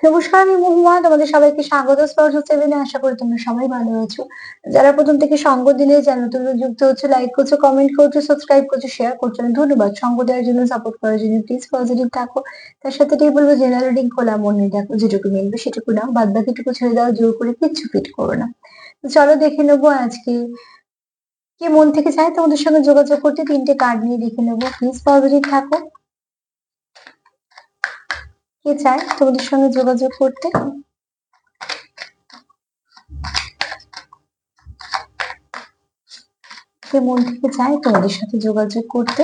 নমস্কার, আমি মহুয়া। তোমাদের সবাইকে স্বাগত স্পর্শ সেভেনে। আশা করি তোমরা সবাই ভালো আছো। যারা প্রথম থেকে সঙ্গ দিলে, যারা নতুন যুক্ত হচ্ছে, লাইক করছো, কমেন্ট করছো, সাবস্ক্রাইব করছো, শেয়ার করছো, অনেক ধন্যবাদ। সঙ্গ দেওয়ার জন্য, সাপোর্ট করার জন্য। প্লিজ পজিটিভ থাকো। তার সাথে এটাই বলবো, জেনারেল রিডিং খোলা মনে দেখো, যেটুকু মিলবে সেটুকু নাও, বাদ বাকিটুকু ছেড়ে দাও, জোর করে কিচ্ছু ফিট করো না। তো চলো দেখে নেবো আজকে কে মন থেকে চায় তোমাদের সঙ্গে যোগাযোগ করতে। তিনটে কার্ড নিয়ে দেখে নেবো। প্লিজ পজিটিভ থাকো। কে চায় তোমাদের সঙ্গে যোগাযোগ করতে? কে মন থেকে চায় তোমাদের সাথে যোগাযোগ করতে?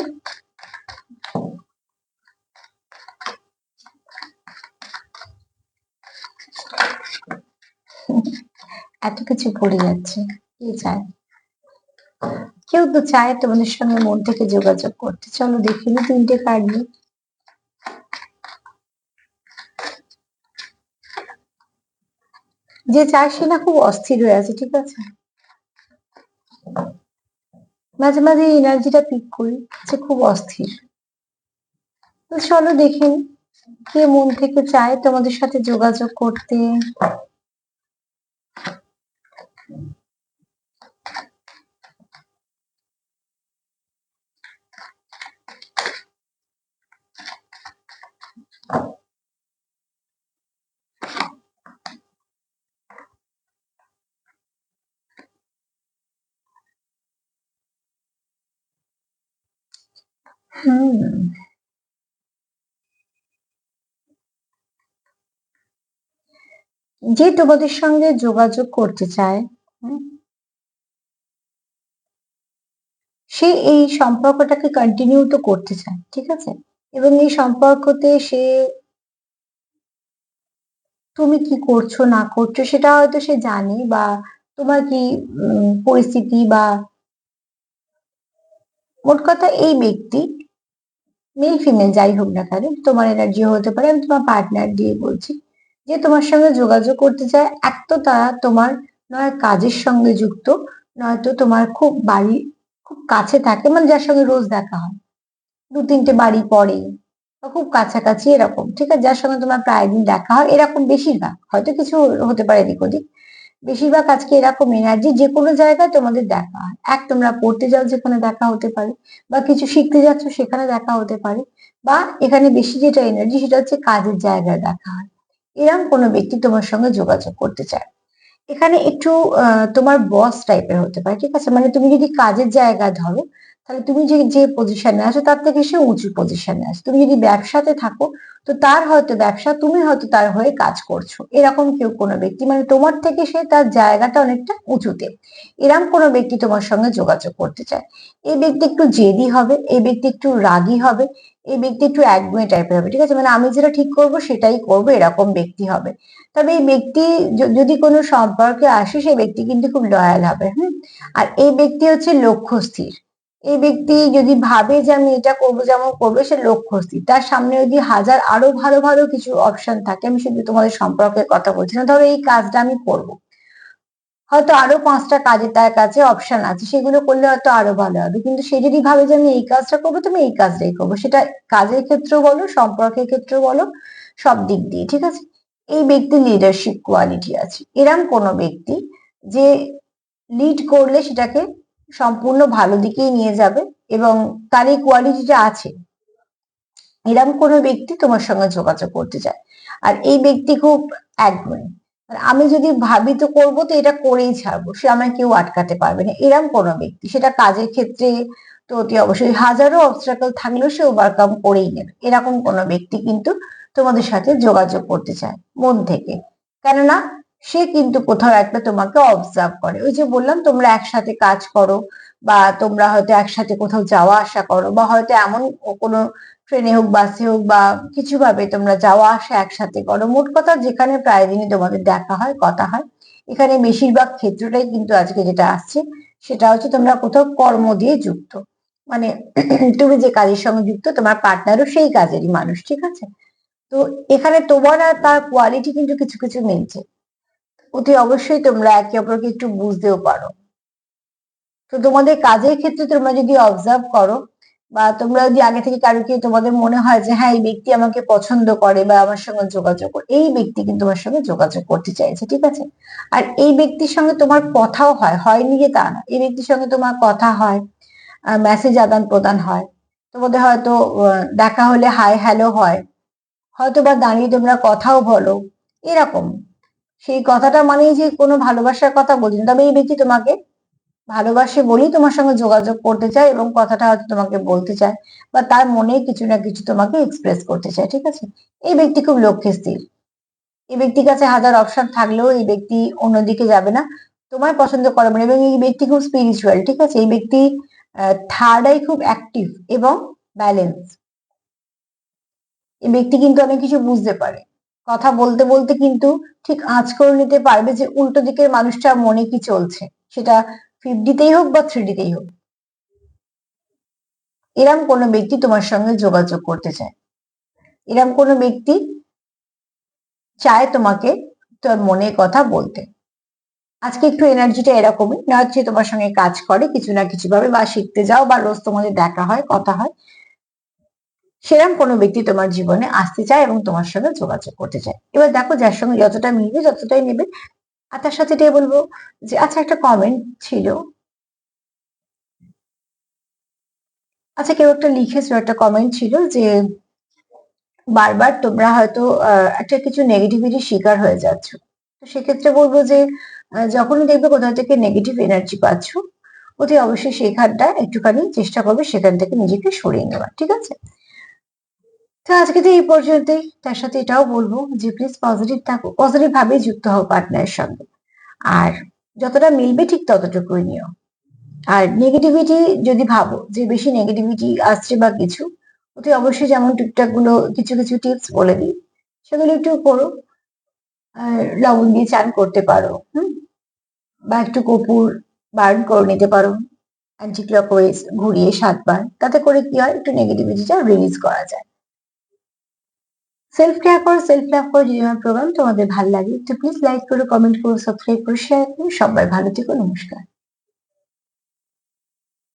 এত কিছু পড়ে যাচ্ছে। কে চায়? কেউ তো চায় তোমাদের সঙ্গে মন থেকে যোগাযোগ করতে। চলো দেখে নি তিনটে কার্ড নিয়ে। যে চায় সে না খুব অস্থির হয়ে আছে, ঠিক আছে? মাঝে মাঝে এনার্জিটা পিক করি যে খুব অস্থির। তো চলো দেখে নি কে মন থেকে চায় তোমাদের সাথে যোগাযোগ করতে। হুম, যে তোমাদের সঙ্গে যোগাযোগ করতে চায়, হুম, সে এই সম্পর্কটাকে কন্টিনিউ তো করতে চায়, ঠিক আছে? এবং এই সম্পর্কতে সে তুমি কি করছো না করছো সেটা হয়তো সে জানে, বা তোমার কি পরিস্থিতি, বা মোট কথা এই ব্যক্তি, মেল ফিমেল যাই হোক না কেন, তোমার এনার্জি হতে পারে, আমি তোমার পার্টনার দিয়ে বলছি, যে তোমার সঙ্গে যোগাযোগ করতে চায়। এক তো তারা তোমার নয় কাজের সঙ্গে যুক্ত, নয়তো তোমার খুব বাড়ি খুব কাছে থাকে, মানে যার সঙ্গে রোজ দেখা হয়, দু তিনটে বাড়ি পরে, বা খুব কাছাকাছি এরকম, ঠিক আছে? যার সঙ্গে তোমার প্রায় দিন দেখা হয়, এরকম বেশিরভাগ, হয়তো কিছু হতে পারে এদিক ওদিক, বেশিরভাগ আজকে এরকম এনার্জি। যে কোনো জায়গায় তোমাদের দেখা হয়, এক তোমরা পড়তে যাও যেখানে দেখা হতে পারে, বা কিছু শিখতে যাচ্ছ সেখানে দেখা হতে পারে, বা এখানে বেশি যেটা এনার্জি সেটা হচ্ছে কাজের জায়গায় দেখা হয়। এরকম কোনো ব্যক্তি তোমার সঙ্গে যোগাযোগ করতে চায়। এখানে একটু তোমার বস টাইপের হতে পারে, ঠিক আছে? মানে তুমি যদি কাজের জায়গা ধরো, তাহলে তুমি যে যে পজিশনে আছো তার থেকে সে উঁচু পজিশনে আছে। তুমি যদি ব্যবসাতে থাকো, তো তার হয়তো ব্যবসা, তুমি হয়তো তার হয়ে কাজ করছো। এরকম কেউ কোনো ব্যক্তি, মানে তোমার থেকে সে তার জায়গাটা অনেকটা উঁচুতে, এরকম কোনো ব্যক্তি তোমার সঙ্গে যোগাযোগ করতে চায়। এই ব্যক্তি একটু জেদি হবে, এই ব্যক্তি একটু রাগী হবে, এই ব্যক্তি একটু একগুঁয়ে টাইপের হবে, ঠিক আছে? মানে আমি যেটা ঠিক করবো সেটাই করবো, এরকম ব্যক্তি হবে। তবে এই ব্যক্তি যদি কোনো সম্পর্কে আসে, সেই ব্যক্তি কিন্তু খুব লয়াল হবে। হুম। আর এই ব্যক্তি হচ্ছে লক্ষ্যস্থির। এই ব্যক্তি যদি ভাবে যে আমি এটা করবো, যেমন করবে, সে লক্ষ্যস্থির। তার সামনে যদি হাজার আরো ভালো ভালো কিছু অপশন থাকে, আমি শুধু তোমাদের সম্পর্কের কথা বলছি না, ধরো এই কাজটা আমি করবো, হয়তো আরো পাঁচটা কাজে তার কাছে অপশন আছে, সেগুলো করলে হয়তো আরো ভালো হবে, কিন্তু সে যদি ভাবে যে আমি এই কাজটা করবো, তুমি এই কাজটাই করবো, সেটা কাজের ক্ষেত্রেও বলো, সম্পর্কের ক্ষেত্রেও বলো, সব দিক দিয়ে, ঠিক আছে? এই ব্যক্তির লিডারশিপ কোয়ালিটি আছে। এরম কোনো ব্যক্তি যে লিড করলে সেটাকে সম্পূর্ণ ভালো দিকেই নিয়ে যাবে, এবং তার এই কোয়ালিটিটা আছে। এরম কোনো ব্যক্তি তোমার সঙ্গে যোগাযোগ করতে চায়। আর এই ব্যক্তি খুব একগুঁয়ে, আর আমি যদি ভাবি তো করবো, তো এটা করেই ছাড়বো, সে আমায় কেউ আটকাতে পারবে না, এরম কোনো ব্যক্তি। সেটা কাজের ক্ষেত্রে তো অতি অবশ্যই, হাজারো অবস্ট্রাকল থাকলেও সে ওভারকাম করেই নেবে। এরকম কোনো ব্যক্তি কিন্তু তোমাদের সাথে যোগাযোগ করতে চায় মন থেকে। কেননা সে কিন্তু কোথাও একটা তোমাকে অবজার্ভ করে। ওই যে বললাম, তোমরা একসাথে কাজ করো, বা তোমরা হয়তো একসাথে কোথাও যাওয়া আসা করো, বা হয়তো এমন কোনো ট্রেনে হোক, বাসে হোক, বা কিছু ভাবে তোমরা যাওয়া আসা একসাথে করো। মোট কথা যেখানে প্রায় দিনই তোমাদের দেখা হয়, কথা হয়, এখানে বেশিরভাগ ক্ষেত্রটাই কিন্তু আজকে যেটা আসছে, সেটা হচ্ছে তোমরা কোথাও কর্ম দিয়ে যুক্ত। মানে তুমি যে কাজের সঙ্গে যুক্ত, তোমার পার্টনারও সেই কাজেরই মানুষ, ঠিক আছে? তো এখানে তোমার আর তার কোয়ালিটি কিন্তু কিছু কিছু মিলছে। অতি অবশ্যই তোমরা একে অপরকে একটু বুঝতেও পারো। তো তোমাদের কাজের ক্ষেত্রে তোমরা যদি অবজার্ভ করো, বা তোমরা যদি আগে থেকে কারোকে তোমাদের মনে হয় যে হ্যাঁ এই ব্যক্তি আমাকে পছন্দ করে বা আমার সঙ্গে যোগাযোগ করে, এই ব্যক্তি কিন্তু তোমার সঙ্গে যোগাযোগ করতে চাইছে, ঠিক আছে? আর এই ব্যক্তির সঙ্গে তোমার কথাও হয়নি যে তা না, এই ব্যক্তির সঙ্গে তোমার কথা হয়, মেসেজ আদান প্রদান হয়, তোমাদের হয়তো দেখা হলে হাই হ্যালো হয়, হয়তো বা দাঁড়িয়ে তোমরা কথাও বলো, এরকম। সেই কথাটা মানেই যে কোনো ভালোবাসার কথা বলছি না, তবে এই ব্যক্তি তোমাকে ভালোবাসে বলেই তোমার সঙ্গে যোগাযোগ করতে চায় এবং কথাটা হয়তো তোমাকে বলতে চায় বা তার মনে কিছু না কিছু তোমাকে এক্সপ্রেস করতে চায়, ঠিক আছে? এই ব্যক্তি খুব লক্ষ্যে স্থির, এই ব্যক্তির কাছে হাজার অপশন থাকলেও এই ব্যক্তি অন্যদিকে যাবে না, তোমায় পছন্দ করে না। এবং এই ব্যক্তি খুব স্পিরিচুয়াল, ঠিক আছে? এই ব্যক্তি থার্ড আই খুব অ্যাক্টিভ এবং ব্যালেন্স। এই ব্যক্তি কিন্তু অনেক কিছু বুঝতে পারে, কথা বলতে বলতে কিন্তু ঠিক আঁচ করে নিতে পারবে যে উল্টো দিকের মানুষটার মনে কি চলছে, সেটা 5D-তেই হোক বা 3D-তেই হোক। এরম কোনো ব্যক্তি তোমার সঙ্গে যোগাযোগ করতে চায়, এরম কোনো ব্যক্তি চায় তোমাকে তোর মনের কথা বলতে। আজকে একটু এনার্জিটা এরকমই, না হচ্ছে তোমার সঙ্গে কাজ করে কিছু না কিছু ভাবে, বা শিখতে যাও বা রোজ তোমাদের দেখা হয় কথা হয়, সেরকম কোনো ব্যক্তি তোমার জীবনে আসতে চায় এবং তোমার সঙ্গে যোগাযোগ করতে চায়। এবার দেখো যার সঙ্গে যতটা মিলবে ততটাই নেবে। আর তার সাথে এটাই বলবো যে আচ্ছা একটা কমেন্ট ছিল, আচ্ছা কেউ একটা লিখেছিল, একটা কমেন্ট ছিল যে বারবার তোমরা হয়তো একটা কিছু নেগেটিভিটির শিকার হয়ে যাচ্ছ। তো সেক্ষেত্রে বলবো যে যখনই দেখবে কোথাও থেকে নেগেটিভ এনার্জি পাচ্ছ, অতি অবশ্যই সেখানটা একটুখানি চেষ্টা করবে সেখান থেকে নিজেকে সরিয়ে নেওয়ার, ঠিক আছে? তো আজকে তো এই পর্যন্তই। তার সাথে এটাও বলবো যে প্লিজ পজিটিভ থাকো, পজিটিভ ভাবে যুক্ত হও পার্টনারের সঙ্গে। আর যতটা মিলবে ঠিক ততটুকুই নিও। আর নেগেটিভিটি যদি ভাবো যে বেশি নেগেটিভিটি আসছে বা কিছু, অতি অবশ্যই যেমন টুকটাক গুলো কিছু কিছু টিপস বলে দিই, সেগুলো একটু করো। আর লবণ দিয়ে চান করতে পারো, বা একটু কর্পূর বার্ন করে নিতে পারো অ্যান্টি ক্লকওয়াইজ ঘুরিয়ে 7 বার, তাতে করে কি হয় একটু নেগেটিভিটিটা রিলিজ করা যায়। সেলফ কেয়ার করো, সেলফ লাভ করো। যদি আমার প্রোগ্রাম তোমাদের ভালো লাগে তো প্লিজ লাইক করো, কমেন্ট করো, সাবস্ক্রাইব করো, শেয়ার করো। সবাই ভালো থেকো, নমস্কার।